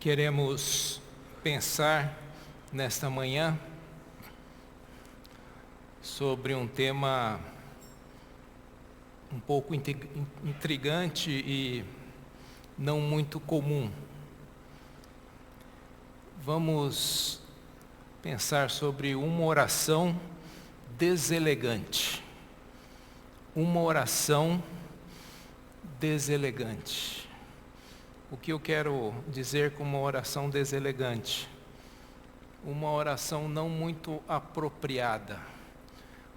Queremos pensar nesta manhã sobre um tema um pouco intrigante e não muito comum. Vamos pensar sobre uma oração deselegante. Uma oração deselegante. O que eu quero dizer com uma oração deselegante? Uma oração não muito apropriada.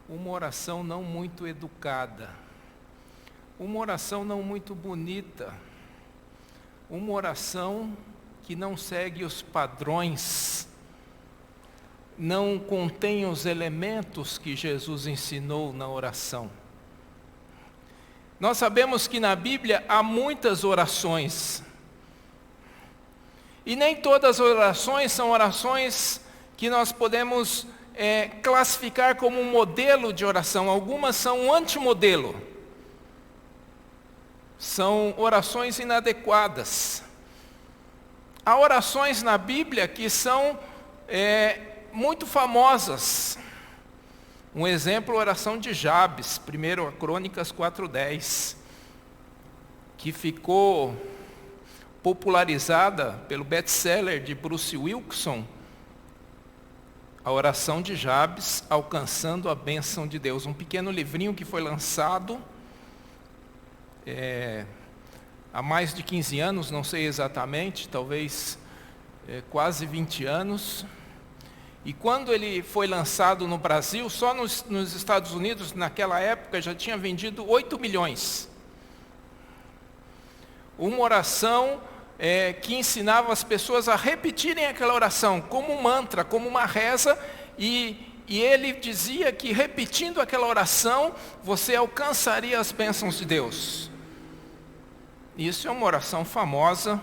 Uma oração não muito educada. Uma oração não muito bonita. Uma oração que não segue os padrões, não contém os elementos que Jesus ensinou na oração. Nós sabemos que na Bíblia há muitas orações. E nem todas as orações são orações que nós podemos classificar como um modelo de oração. Algumas são um antimodelo. São orações inadequadas. Há orações na Bíblia que são muito famosas. Um exemplo, a oração de Jabes, 1 Crônicas 4:10, que ficou popularizada pelo best-seller de Bruce Wilkinson, a oração de Jabes, alcançando a bênção de Deus. Um pequeno livrinho que foi lançado há mais de 15 anos, não sei exatamente, talvez quase 20 anos. E quando ele foi lançado no Brasil, só nos Estados Unidos, naquela época, já tinha vendido 8 milhões. Uma oração que ensinava as pessoas a repetirem aquela oração como um mantra, como uma reza, e ele dizia que repetindo aquela oração, você alcançaria as bênçãos de Deus. Isso é uma oração famosa,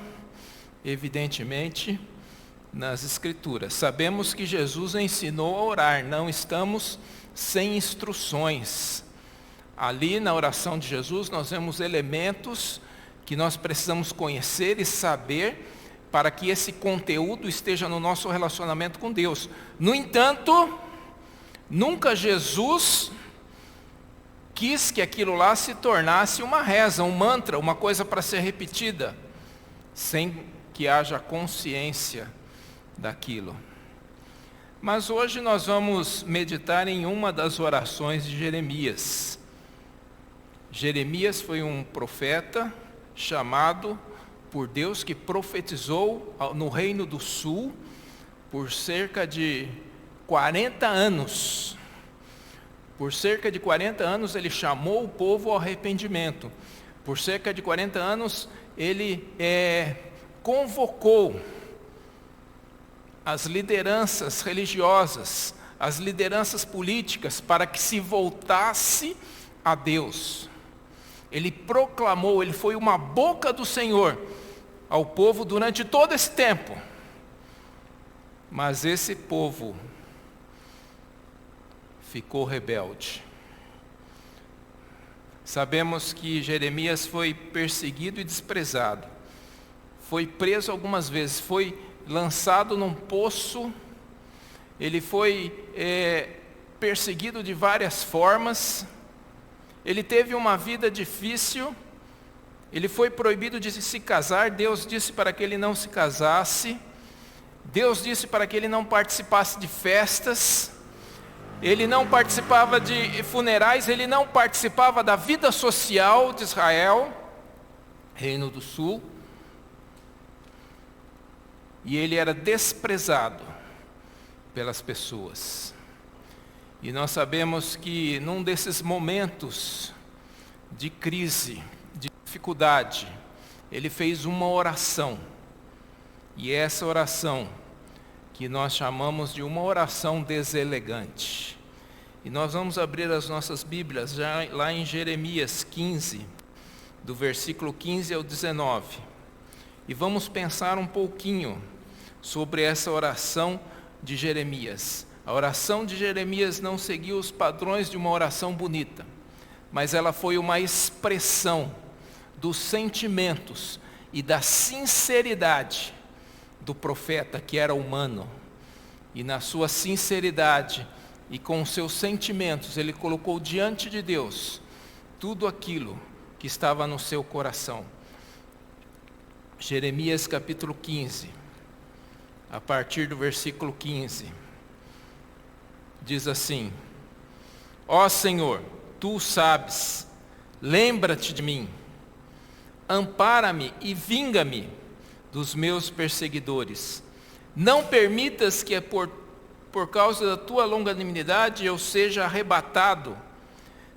evidentemente, nas Escrituras. Sabemos que Jesus ensinou a orar, não estamos sem instruções. Ali na oração de Jesus nós vemos elementos que nós precisamos conhecer e saber para que esse conteúdo esteja no nosso relacionamento com Deus. No entanto, nunca Jesus quis que aquilo lá se tornasse uma reza, um mantra, uma coisa para ser repetida, sem que haja consciência daquilo. Mas hoje nós vamos meditar em uma das orações de Jeremias. Jeremias foi um profeta chamado por Deus que profetizou no Reino do Sul por cerca de 40 anos. Por cerca de 40 anos ele chamou o povo ao arrependimento. Por cerca de 40 anos ele convocou as lideranças religiosas, as lideranças políticas para que se voltasse a Deus. Ele proclamou, ele foi uma boca do Senhor ao povo durante todo esse tempo. Mas esse povo ficou rebelde. Sabemos que Jeremias foi perseguido e desprezado. Foi preso algumas vezes, foi lançado num poço. Ele foi perseguido de várias formas. Ele teve uma vida difícil, ele foi proibido de se casar, Deus disse para que ele não se casasse, Deus disse para que ele não participasse de festas, ele não participava de funerais, ele não participava da vida social de Israel, Reino do Sul, e ele era desprezado pelas pessoas. E nós sabemos que num desses momentos de crise, de dificuldade, ele fez uma oração. E essa oração, que nós chamamos de uma oração deselegante. E nós vamos abrir as nossas Bíblias já lá em Jeremias 15, do versículo 15 ao 19. E vamos pensar um pouquinho sobre essa oração de Jeremias. A oração de Jeremias não seguiu os padrões de uma oração bonita, mas ela foi uma expressão dos sentimentos e da sinceridade do profeta, que era humano, e na sua sinceridade e com os seus sentimentos, ele colocou diante de Deus tudo aquilo que estava no seu coração. Jeremias capítulo 15, a partir do versículo 15, diz assim: Ó Senhor, Tu sabes, lembra-te de mim, ampara-me e vinga-me dos meus perseguidores. Não permitas que por causa da Tua longanimidade eu seja arrebatado.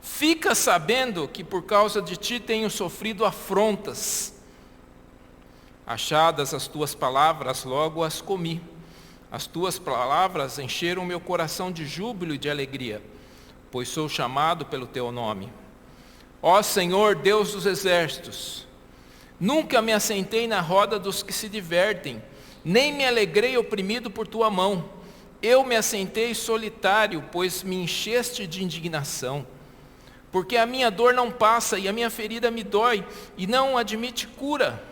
Fica sabendo que por causa de Ti tenho sofrido afrontas. Achadas as Tuas palavras, logo as comi. As Tuas palavras encheram meu coração de júbilo e de alegria, pois sou chamado pelo Teu nome. Ó Senhor, Deus dos exércitos, nunca me assentei na roda dos que se divertem, nem me alegrei oprimido por Tua mão. Eu me assentei solitário, pois me encheste de indignação. Porque a minha dor não passa e a minha ferida me dói e não admite cura.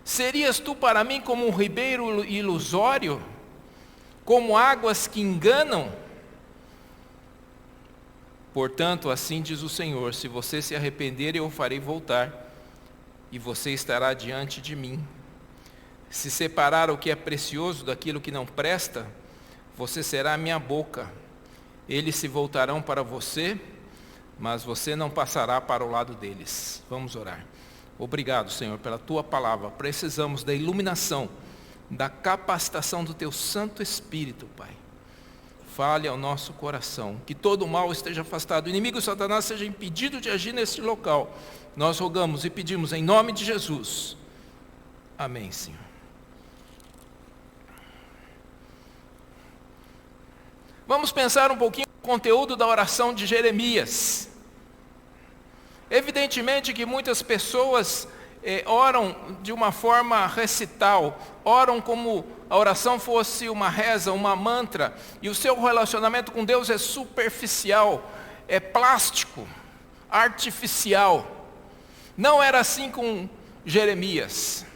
Serias Tu para mim como um ribeiro ilusório, como águas que enganam? Portanto, assim diz o Senhor: se você se arrepender, eu o farei voltar, e você estará diante de mim. Se separar o que é precioso daquilo que não presta, você será a minha boca. Eles se voltarão para você, mas você não passará para o lado deles. Vamos orar. Obrigado, Senhor, pela Tua palavra. Precisamos da iluminação, da capacitação do Teu Santo Espírito, Pai. Fale ao nosso coração, que todo o mal esteja afastado, o inimigo Satanás seja impedido de agir neste local. Nós rogamos e pedimos em nome de Jesus. Amém, Senhor. Vamos pensar um pouquinho no conteúdo da oração de Jeremias. Evidentemente que muitas pessoas oram de uma forma recital, oram como a oração fosse uma reza, uma mantra, e o seu relacionamento com Deus é superficial, é plástico, artificial. Não era assim com Jeremias.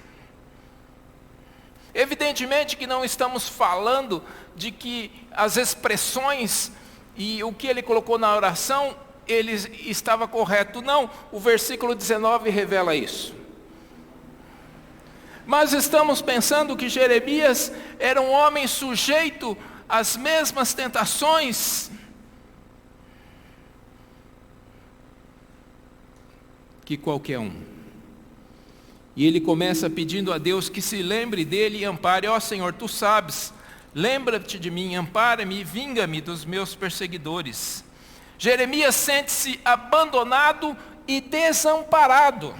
Evidentemente que não estamos falando de que as expressões e o que ele colocou na oração, ele estava correto. Não, o versículo 19 revela isso. Mas estamos pensando que Jeremias era um homem sujeito às mesmas tentações que qualquer um. E ele começa pedindo a Deus que se lembre dele e ampare. Ó Senhor, Tu sabes, lembra-te de mim, ampara-me e vinga-me dos meus perseguidores. Jeremias sente-se abandonado e desamparado.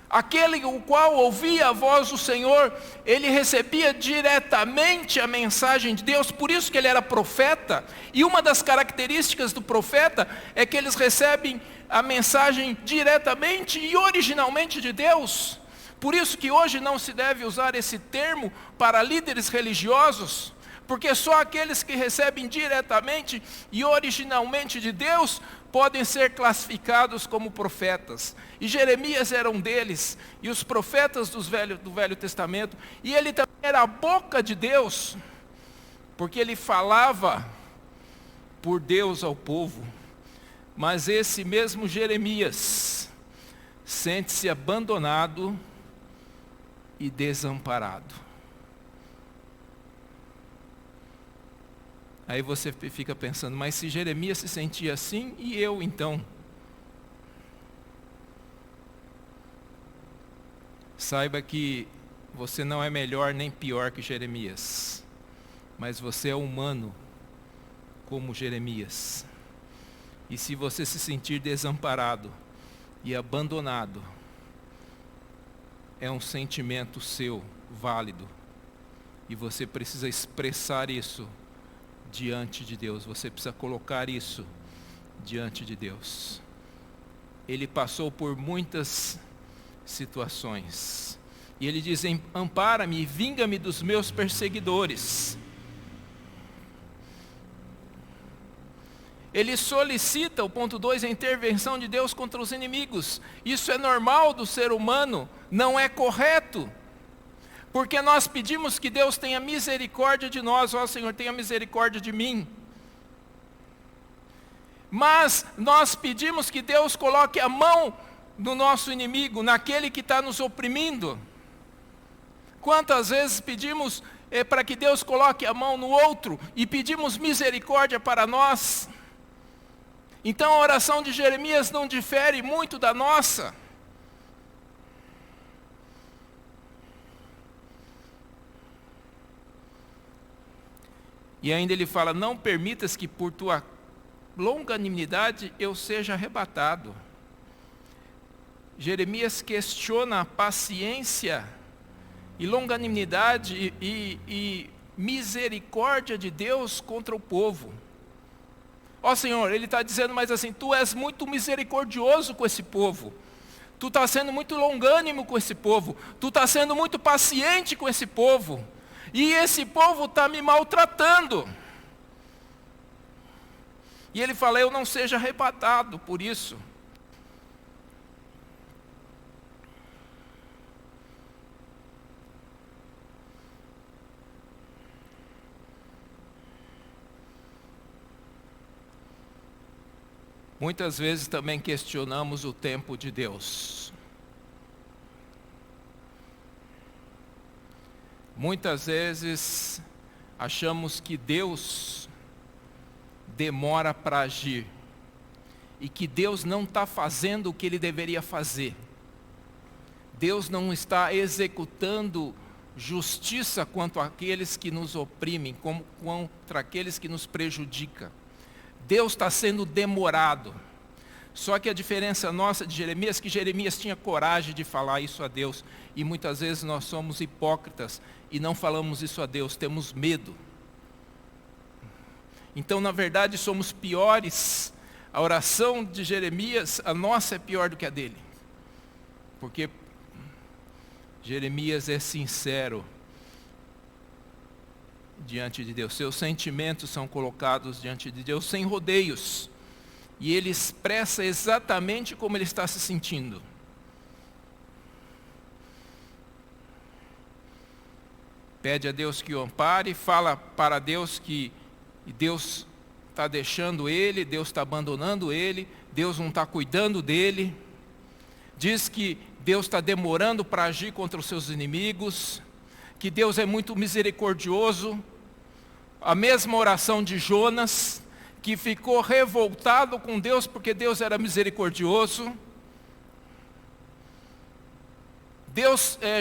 Aquele o qual ouvia a voz do Senhor, ele recebia diretamente a mensagem de Deus, por isso que ele era profeta. E uma das características do profeta é que eles recebem a mensagem diretamente e originalmente de Deus. Por isso que hoje não se deve usar esse termo para líderes religiosos, porque só aqueles que recebem diretamente e originalmente de Deus podem ser classificados como profetas. E Jeremias era um deles, e os profetas do Velho Testamento, e ele também era a boca de Deus, porque ele falava por Deus ao povo. Mas esse mesmo Jeremias sente-se abandonado e desamparado. Aí você fica pensando, mas se Jeremias se sentia assim, e eu então? Saiba que você não é melhor nem pior que Jeremias, mas você é humano como Jeremias. E se você se sentir desamparado e abandonado, é um sentimento seu, válido, e você precisa expressar isso diante de Deus, você precisa colocar isso diante de Deus. Ele passou por muitas situações, e ele diz, ampara-me e vinga-me dos meus perseguidores. Ele solicita, o ponto 2, a intervenção de Deus contra os inimigos. Isso é normal do ser humano, não é correto. Porque nós pedimos que Deus tenha misericórdia de nós, ó Senhor, tenha misericórdia de mim. Mas nós pedimos que Deus coloque a mão no nosso inimigo, naquele que está nos oprimindo. Quantas vezes pedimos para que Deus coloque a mão no outro e pedimos misericórdia para nós? Então a oração de Jeremias não difere muito da nossa. E ainda ele fala, não permitas que por tua longanimidade eu seja arrebatado. Jeremias questiona a paciência e longanimidade e misericórdia de Deus contra o povo. Ó Senhor, ele está dizendo mais assim, tu és muito misericordioso com esse povo. Tu está sendo muito longânimo com esse povo. Tu está sendo muito paciente com esse povo. E esse povo está me maltratando. E ele fala, eu não seja arrebatado por isso. Muitas vezes também questionamos o tempo de Deus. Muitas vezes achamos que Deus demora para agir e que Deus não está fazendo o que Ele deveria fazer. Deus não está executando justiça quanto àqueles que nos oprimem, como contra aqueles que nos prejudicam. Deus está sendo demorado. Só que a diferença nossa de Jeremias é que Jeremias tinha coragem de falar isso a Deus. E muitas vezes nós somos hipócritas e não falamos isso a Deus, temos medo. Então, na verdade, somos piores. A oração de Jeremias, a nossa é pior do que a dele. Porque Jeremias é sincero diante de Deus. Seus sentimentos são colocados diante de Deus sem rodeios. E ele expressa exatamente como ele está se sentindo. Pede a Deus que o ampare, fala para Deus que Deus está deixando ele, Deus está abandonando ele, Deus não está cuidando dele. Diz que Deus está demorando para agir contra os seus inimigos, que Deus é muito misericordioso. A mesma oração de Jonas, que ficou revoltado com Deus porque Deus era misericordioso.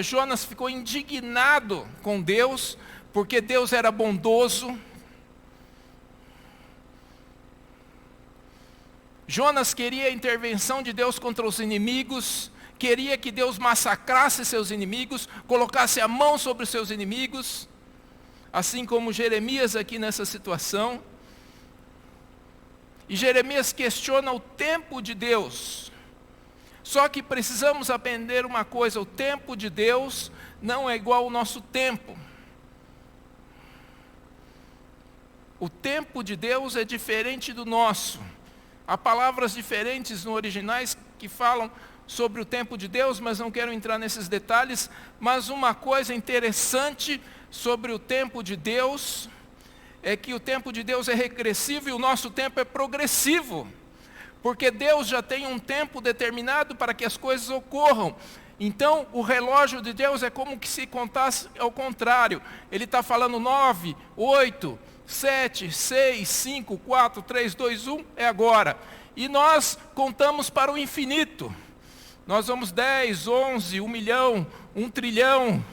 Jonas ficou indignado com Deus porque Deus era bondoso. Jonas queria a intervenção de Deus contra os inimigos, queria que Deus massacrasse seus inimigos, colocasse a mão sobre os seus inimigos, assim como Jeremias aqui nessa situação. E Jeremias questiona o tempo de Deus. Só que precisamos aprender uma coisa, o tempo de Deus não é igual ao nosso tempo. O tempo de Deus é diferente do nosso. Há palavras diferentes no originais que falam sobre o tempo de Deus, mas não quero entrar nesses detalhes. Mas uma coisa interessante sobre o tempo de Deus é que o tempo de Deus é regressivo e o nosso tempo é progressivo. Porque Deus já tem um tempo determinado para que as coisas ocorram. Então, o relógio de Deus é como que se contasse ao contrário. Ele está falando 9, 8, 7, 6, 5, 4, 3, 2, 1, é agora. E nós contamos para o infinito. Nós vamos 10, 11, 1 milhão, 1 trilhão.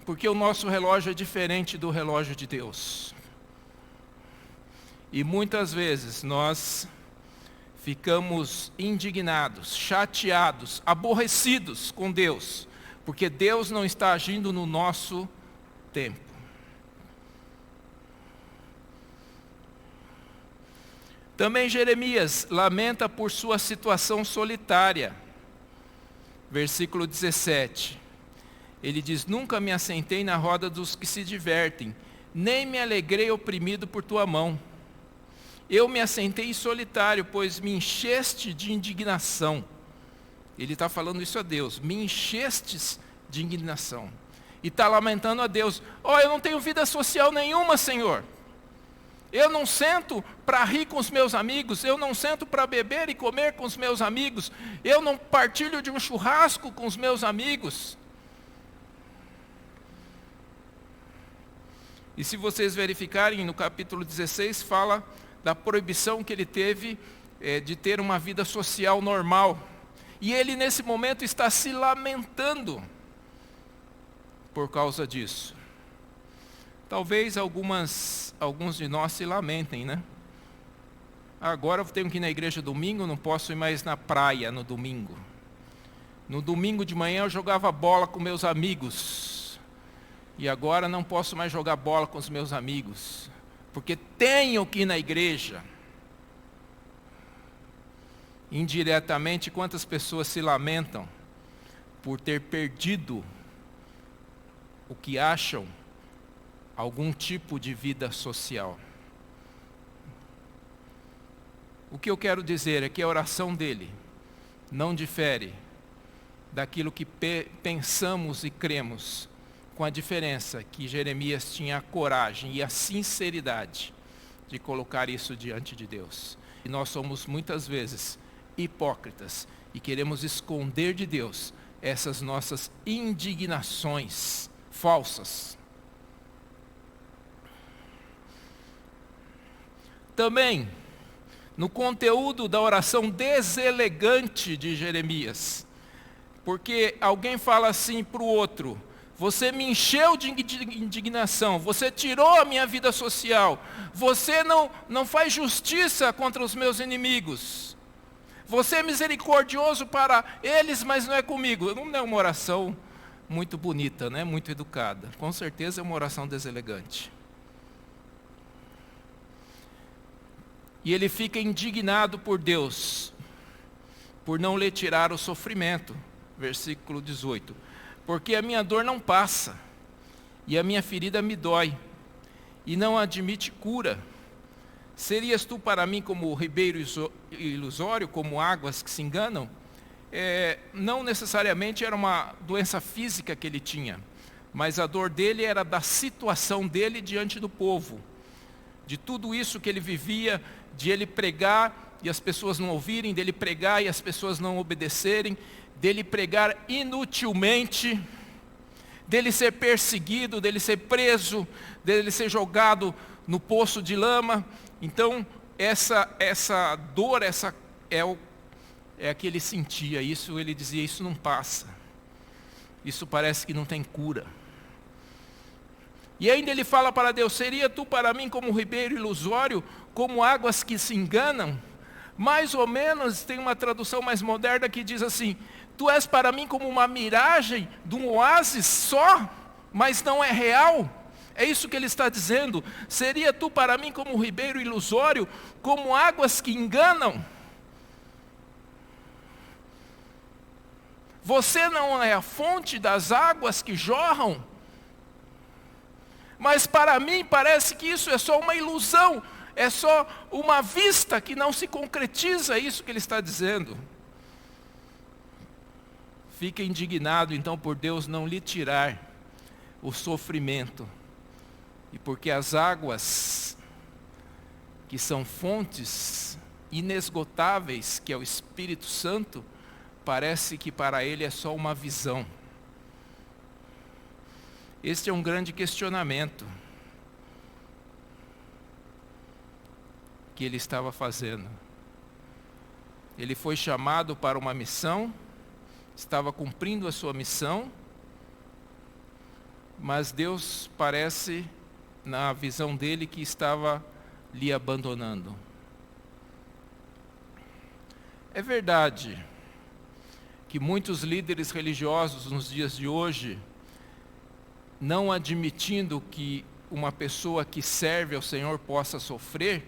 Porque o nosso relógio é diferente do relógio de Deus. E muitas vezes nós ficamos indignados, chateados, aborrecidos com Deus, porque Deus não está agindo no nosso tempo. Também Jeremias lamenta por sua situação solitária. Versículo 17. Ele diz, nunca me assentei na roda dos que se divertem, nem me alegrei oprimido por tua mão. Eu me assentei solitário, pois me encheste de indignação. Ele está falando isso a Deus. Me enchestes de indignação. E está lamentando a Deus. Eu não tenho vida social nenhuma, Senhor. Eu não sento para rir com os meus amigos. Eu não sento para beber e comer com os meus amigos. Eu não partilho de um churrasco com os meus amigos. E se vocês verificarem, no capítulo 16, fala da proibição que ele teve de ter uma vida social normal. E ele, nesse momento, está se lamentando por causa disso. Talvez alguns de nós se lamentem, né? Agora eu tenho que ir na igreja domingo, não posso ir mais na praia no domingo. No domingo de manhã eu jogava bola com meus amigos. E agora não posso mais jogar bola com os meus amigos, porque tenho que ir na igreja. Indiretamente, quantas pessoas se lamentam por ter perdido o que acham algum tipo de vida social. O que eu quero dizer é que a oração dele não difere daquilo que pensamos e cremos, com a diferença que Jeremias tinha a coragem e a sinceridade de colocar isso diante de Deus. E nós somos muitas vezes hipócritas e queremos esconder de Deus essas nossas indignações falsas. Também, no conteúdo da oração deselegante de Jeremias, porque alguém fala assim para o outro: você me encheu de indignação, você tirou a minha vida social, você não faz justiça contra os meus inimigos, você é misericordioso para eles, mas não é comigo. Não é uma oração muito bonita, né? Muito educada. Com certeza é uma oração deselegante. E ele fica indignado por Deus, por não lhe tirar o sofrimento. Versículo 18. Porque a minha dor não passa, e a minha ferida me dói, e não admite cura. Serias tu para mim como ribeiro ilusório, como águas que se enganam? Não necessariamente era uma doença física que ele tinha, mas a dor dele era da situação dele diante do povo, de tudo isso que ele vivia, de ele pregar e as pessoas não ouvirem, dele pregar e as pessoas não obedecerem, dele pregar inutilmente, dele ser perseguido, dele ser preso, dele ser jogado no poço de lama. Então, essa dor, é a que ele sentia. Isso ele dizia: isso não passa, isso parece que não tem cura. E ainda ele fala para Deus: seria tu para mim como um ribeiro ilusório, como águas que se enganam? Mais ou menos, tem uma tradução mais moderna que diz assim: tu és para mim como uma miragem de um oásis só, mas não é real. É isso que ele está dizendo. Seria tu para mim como um ribeiro ilusório, como águas que enganam? Você não é a fonte das águas que jorram? Mas para mim parece que isso é só uma ilusão, é só uma vista que não se concretiza. É isso que ele está dizendo. Fica indignado então por Deus não lhe tirar o sofrimento, e porque as águas, que são fontes inesgotáveis, que é o Espírito Santo, parece que para ele é só uma visão. Este é um grande questionamento que ele estava fazendo. Ele foi chamado para uma missão, estava cumprindo a sua missão, mas Deus parece, na visão dele, que estava lhe abandonando. É verdade que muitos líderes religiosos nos dias de hoje, não admitindo que uma pessoa que serve ao Senhor possa sofrer,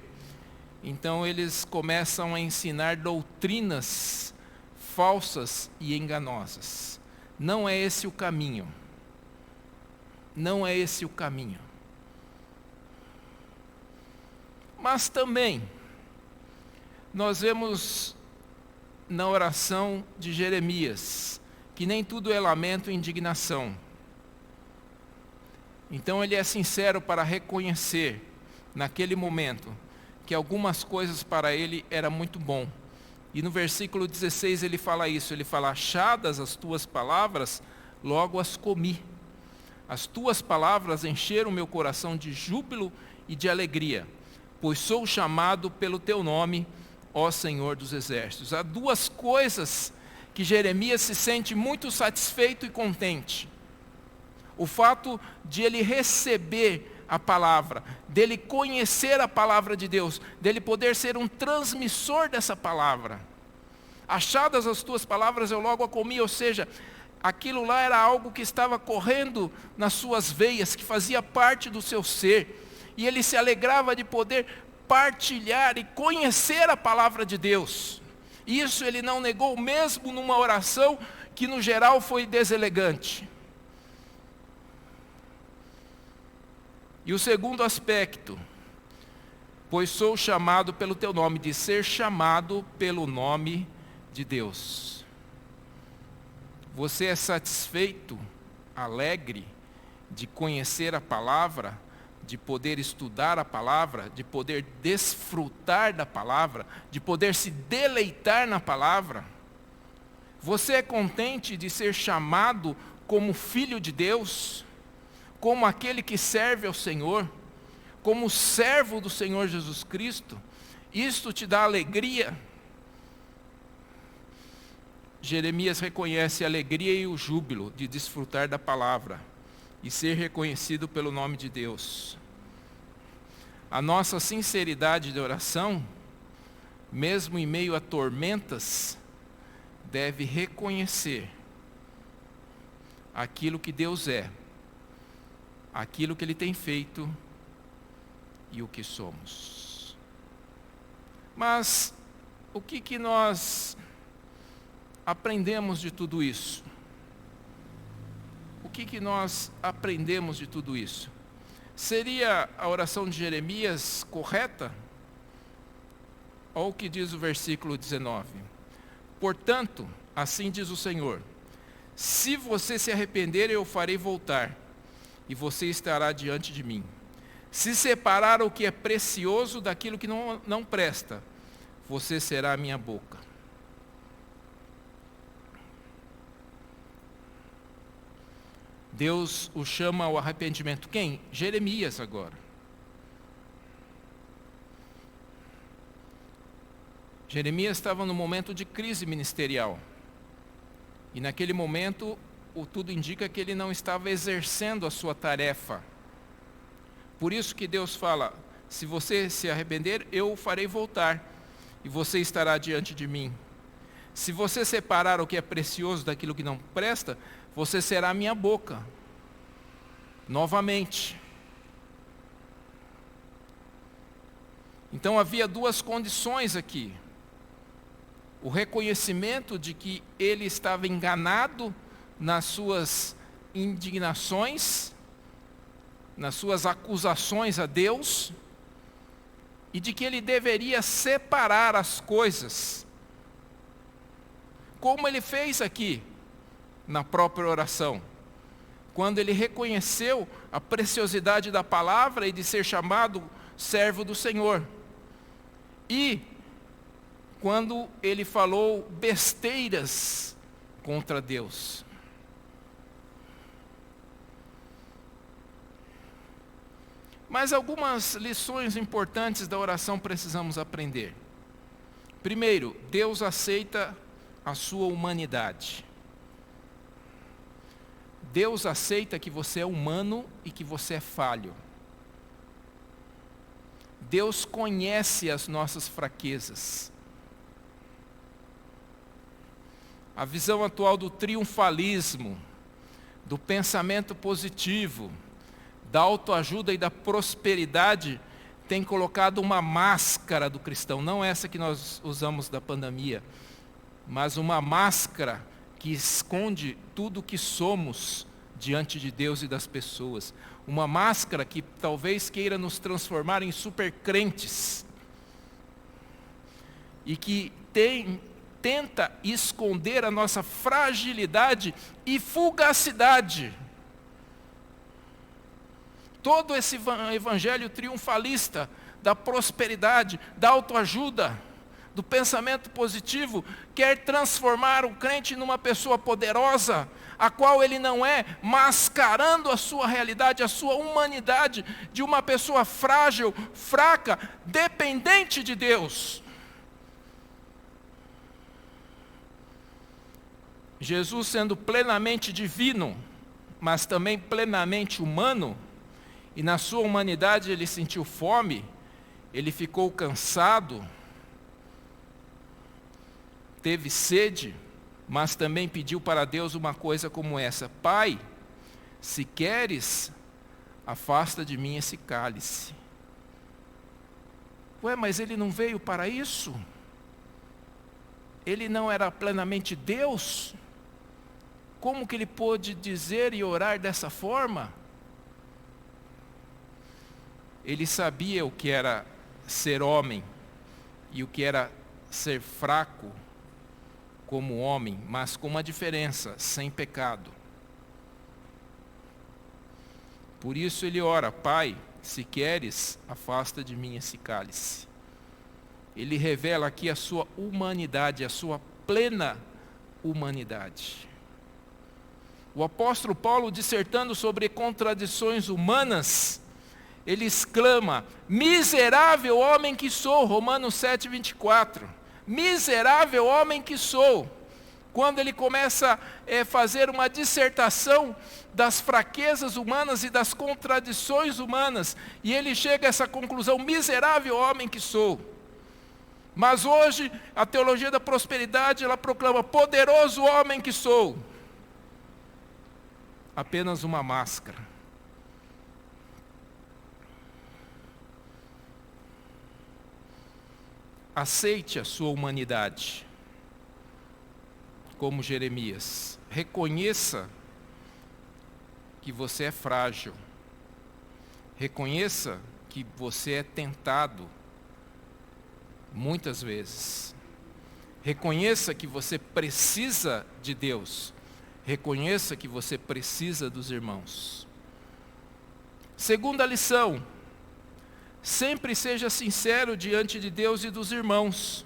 então eles começam a ensinar doutrinas falsas e enganosas. Não é esse o caminho. Não é esse o caminho. Mas também, nós vemos na oração de Jeremias, que nem tudo é lamento e indignação. Então ele é sincero para reconhecer, naquele momento, que algumas coisas para ele era muito bom. E no versículo 16 ele fala isso, ele fala: achadas as tuas palavras, logo as comi. As tuas palavras encheram meu coração de júbilo e de alegria, pois sou chamado pelo teu nome, ó Senhor dos exércitos. Há duas coisas que Jeremias se sente muito satisfeito e contente. O fato de ele receber a palavra, dele conhecer a palavra de Deus, dele poder ser um transmissor dessa palavra. Achadas as tuas palavras, eu logo a comi, ou seja, aquilo lá era algo que estava correndo nas suas veias, que fazia parte do seu ser. E ele se alegrava de poder partilhar e conhecer a palavra de Deus. Isso ele não negou, mesmo numa oração que no geral foi deselegante. E o segundo aspecto, pois sou chamado pelo teu nome, de ser chamado pelo nome de Deus. Você é satisfeito, alegre, de conhecer a palavra, de poder estudar a palavra, de poder desfrutar da palavra, de poder se deleitar na palavra? Você é contente de ser chamado como filho de Deus? Como aquele que serve ao Senhor, como servo do Senhor Jesus Cristo? Isto te dá alegria? Jeremias reconhece a alegria e o júbilo de desfrutar da palavra e ser reconhecido pelo nome de Deus. A nossa sinceridade de oração, mesmo em meio a tormentas, deve reconhecer aquilo que Deus é, aquilo que Ele tem feito e o que somos. Mas o que nós aprendemos de tudo isso? O que nós aprendemos de tudo isso? Seria a oração de Jeremias correta? Olha o que diz o versículo 19. Portanto, assim diz o Senhor: se você se arrepender, eu o farei voltar, e você estará diante de mim. Se separar o que é precioso daquilo que não presta, você será a minha boca. Deus o chama ao arrependimento. Quem? Jeremias agora. Jeremias estava no momento de crise ministerial. E naquele momento, tudo indica que ele não estava exercendo a sua tarefa. Por isso que Deus fala: se você se arrepender, eu o farei voltar, e você estará diante de mim. Se você separar o que é precioso daquilo que não presta, você será a minha boca. Novamente. Então havia duas condições aqui. O reconhecimento de que ele estava enganado nas suas indignações, nas suas acusações a Deus, e de que ele deveria separar as coisas, como ele fez aqui na própria oração, quando ele reconheceu a preciosidade da palavra e de ser chamado servo do Senhor. E quando ele falou besteiras contra Deus. Mas algumas lições importantes da oração precisamos aprender. Primeiro, Deus aceita a sua humanidade. Deus aceita que você é humano e que você é falho. Deus conhece as nossas fraquezas. A visão atual do triunfalismo, do pensamento positivo, da autoajuda e da prosperidade tem colocado uma máscara do cristão, não essa que nós usamos da pandemia, mas uma máscara que esconde tudo o que somos diante de Deus e das pessoas. Uma máscara que talvez queira nos transformar em supercrentes e que tenta esconder a nossa fragilidade e fugacidade. Todo esse evangelho triunfalista da prosperidade, da autoajuda, do pensamento positivo, quer transformar o crente numa pessoa poderosa, a qual ele não é, mascarando a sua realidade, a sua humanidade, de uma pessoa frágil, fraca, dependente de Deus. Jesus, sendo plenamente divino, mas também plenamente humano, e na sua humanidade ele sentiu fome, ele ficou cansado, teve sede, mas também pediu para Deus uma coisa como essa: Pai, se queres, afasta de mim esse cálice. Mas ele não veio para isso? Ele não era plenamente Deus? Como que ele pôde dizer e orar dessa forma? Ele sabia o que era ser homem e o que era ser fraco como homem, mas com uma diferença: sem pecado. Por isso ele ora: Pai, se queres, afasta de mim esse cálice. Ele revela aqui a sua humanidade, a sua plena humanidade. O apóstolo Paulo, dissertando sobre contradições humanas, ele exclama: miserável homem que sou, Romanos 7, 24. Miserável homem que sou. Quando ele começa a fazer uma dissertação das fraquezas humanas e das contradições humanas, e ele chega a essa conclusão: miserável homem que sou. Mas hoje, a teologia da prosperidade, ela proclama: poderoso homem que sou. Apenas uma máscara. Aceite a sua humanidade, como Jeremias. Reconheça que você é frágil. Reconheça que você é tentado muitas vezes. Reconheça que você precisa de Deus. Reconheça que você precisa dos irmãos. Segunda lição: sempre seja sincero diante de Deus e dos irmãos.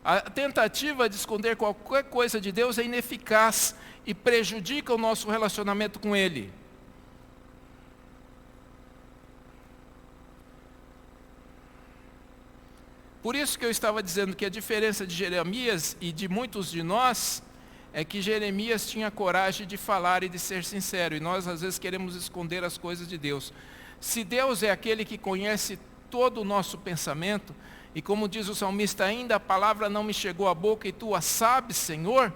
A tentativa de esconder qualquer coisa de Deus é ineficaz e prejudica o nosso relacionamento com Ele. Por isso que eu estava dizendo que a diferença de Jeremias e de muitos de nós é que Jeremias tinha coragem de falar e de ser sincero, e nós às vezes queremos esconder as coisas de Deus. Se Deus é aquele que conhece todo o nosso pensamento, e como diz o salmista: ainda a palavra não me chegou à boca e tu a sabes, Senhor.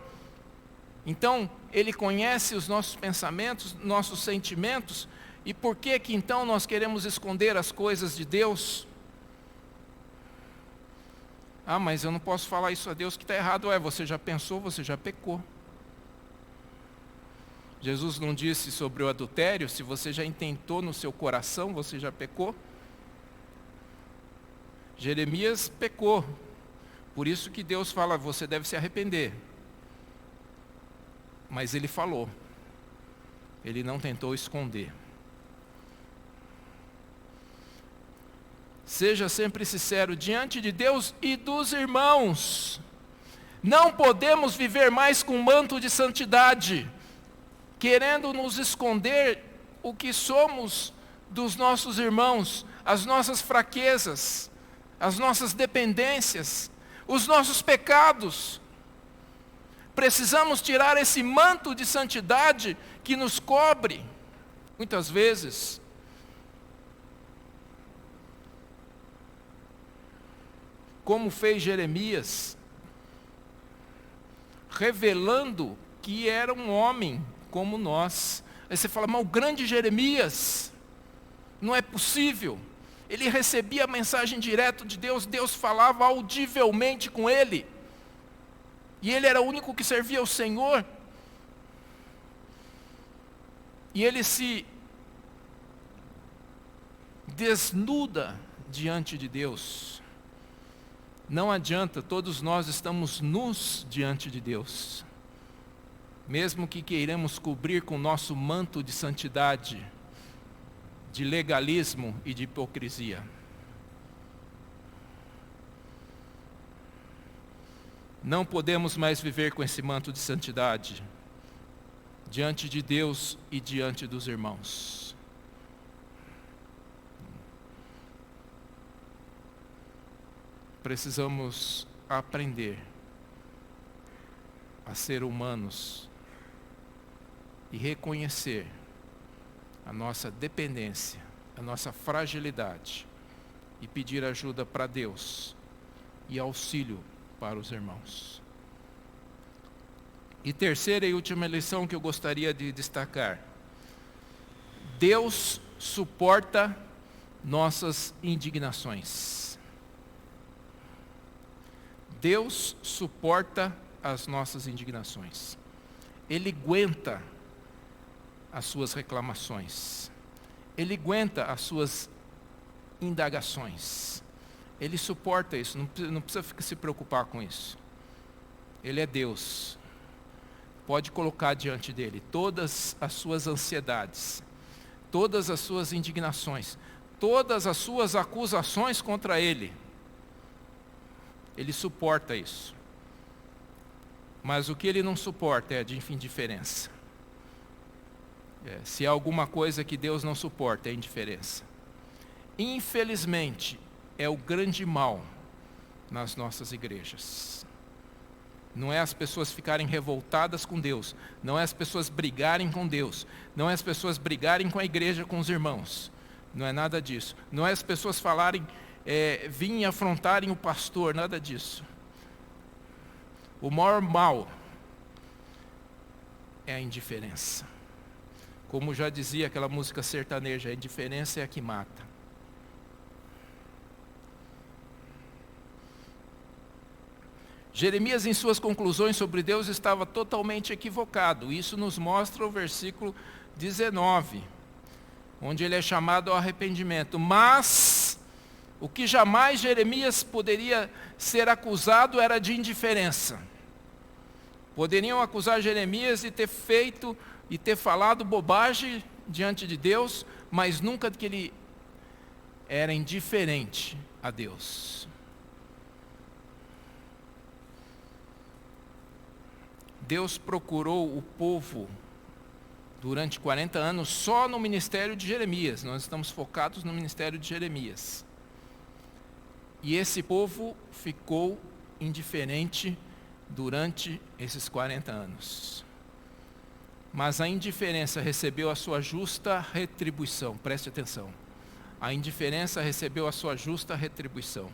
Então, Ele conhece os nossos pensamentos, nossos sentimentos, e por que que então nós queremos esconder as coisas de Deus? Mas eu não posso falar isso a Deus que está errado. Você já pensou, você já pecou. Jesus não disse sobre o adultério: se você já intentou no seu coração, você já pecou? Jeremias pecou. Por isso que Deus fala: você deve se arrepender. Mas ele falou. Ele não tentou esconder. Seja sempre sincero diante de Deus e dos irmãos. Não podemos viver mais com manto de santidade, querendo nos esconder o que somos dos nossos irmãos, as nossas fraquezas, as nossas dependências, os nossos pecados. Precisamos tirar esse manto de santidade que nos cobre, muitas vezes. Como fez Jeremias, revelando que era um homem como nós. Aí você fala: mas o grande Jeremias, não é possível. Ele recebia a mensagem direto de Deus, Deus falava audivelmente com ele. E ele era o único que servia ao Senhor. E ele se desnuda diante de Deus. Não adianta, todos nós estamos nus diante de Deus. Mesmo que queiramos cobrir com o nosso manto de santidade, de legalismo e de hipocrisia. Não podemos mais viver com esse manto de santidade diante de Deus e diante dos irmãos. Precisamos aprender a ser humanos e reconhecer a nossa dependência, a nossa fragilidade e pedir ajuda para Deus e auxílio para os irmãos. E terceira e última lição que eu gostaria de destacar: Deus suporta nossas indignações. Deus suporta as nossas indignações. Ele aguenta as suas reclamações. Ele aguenta as suas indagações. Ele suporta isso, não precisa se preocupar com isso. Ele é Deus. Pode colocar diante dele todas as suas ansiedades, todas as suas indignações, todas as suas acusações contra ele. Ele suporta isso. Mas o que ele não suporta é de indiferença. Se há alguma coisa que Deus não suporta, é indiferença. Infelizmente, é o grande mal nas nossas igrejas. Não é as pessoas ficarem revoltadas com Deus, não é as pessoas brigarem com Deus, não é as pessoas brigarem com a igreja, com os irmãos. Não é nada disso. Não é as pessoas falarem, virem afrontarem o pastor, nada disso. O maior mal é a indiferença. Como já dizia aquela música sertaneja, a indiferença é a que mata. Jeremias, em suas conclusões sobre Deus, estava totalmente equivocado. Isso nos mostra o versículo 19, onde ele é chamado ao arrependimento. Mas o que jamais Jeremias poderia ser acusado era de indiferença. Poderiam acusar Jeremias de ter feito e ter falado bobagem diante de Deus, mas nunca de que ele era indiferente a Deus. Deus procurou o povo durante 40 anos só no ministério de Jeremias. Nós estamos focados no ministério de Jeremias. E esse povo ficou indiferente durante esses 40 anos. Mas a indiferença recebeu a sua justa retribuição. Preste atenção. A indiferença recebeu a sua justa retribuição.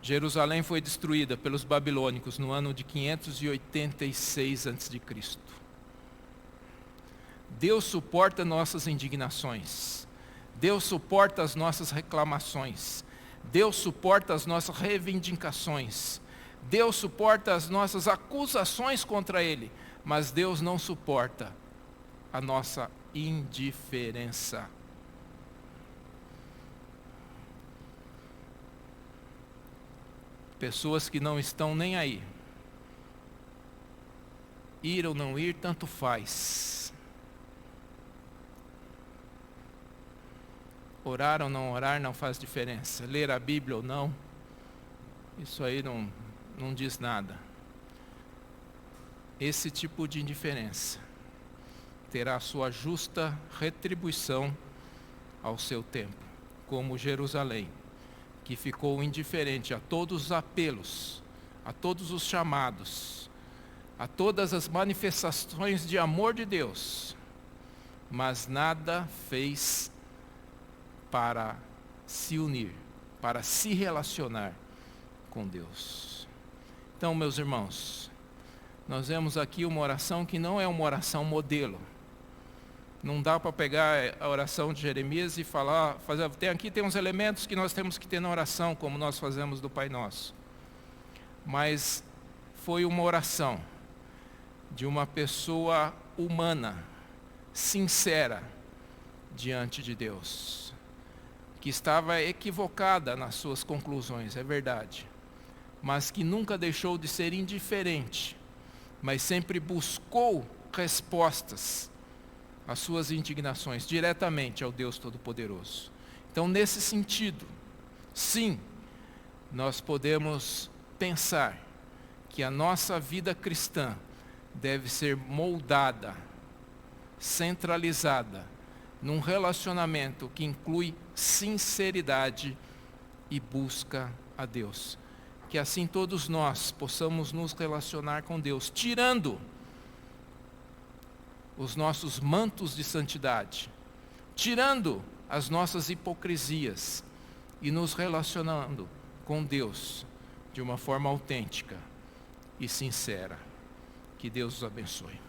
Jerusalém foi destruída pelos babilônicos no ano de 586 a.C. Deus suporta nossas indignações. Deus suporta as nossas reclamações. Deus suporta as nossas reivindicações. Deus suporta as nossas acusações contra Ele. Mas Deus não suporta a nossa indiferença. Pessoas que não estão nem aí. Ir ou não ir, tanto faz. Orar ou não orar não faz diferença. Ler a Bíblia ou não, isso aí não diz nada. Esse tipo de indiferença terá a sua justa retribuição ao seu tempo, como Jerusalém, que ficou indiferente a todos os apelos, a todos os chamados, a todas as manifestações de amor de Deus, mas nada fez para se unir, para se relacionar com Deus. Então, meus irmãos, nós vemos aqui uma oração que não é uma oração modelo. Não dá para pegar a oração de Jeremias e tem uns elementos que nós temos que ter na oração, como nós fazemos do Pai Nosso. Mas foi uma oração de uma pessoa humana, sincera, diante de Deus. que estava equivocada nas suas conclusões, é verdade, mas que nunca deixou de ser indiferente, mas sempre buscou respostas às suas indignações diretamente ao Deus Todo-Poderoso. Então, nesse sentido, sim, nós podemos pensar que a nossa vida cristã deve ser moldada, centralizada, num relacionamento que inclui sinceridade e busca a Deus. Que assim todos nós possamos nos relacionar com Deus, tirando os nossos mantos de santidade, tirando as nossas hipocrisias e nos relacionando com Deus de uma forma autêntica e sincera. Que Deus os abençoe.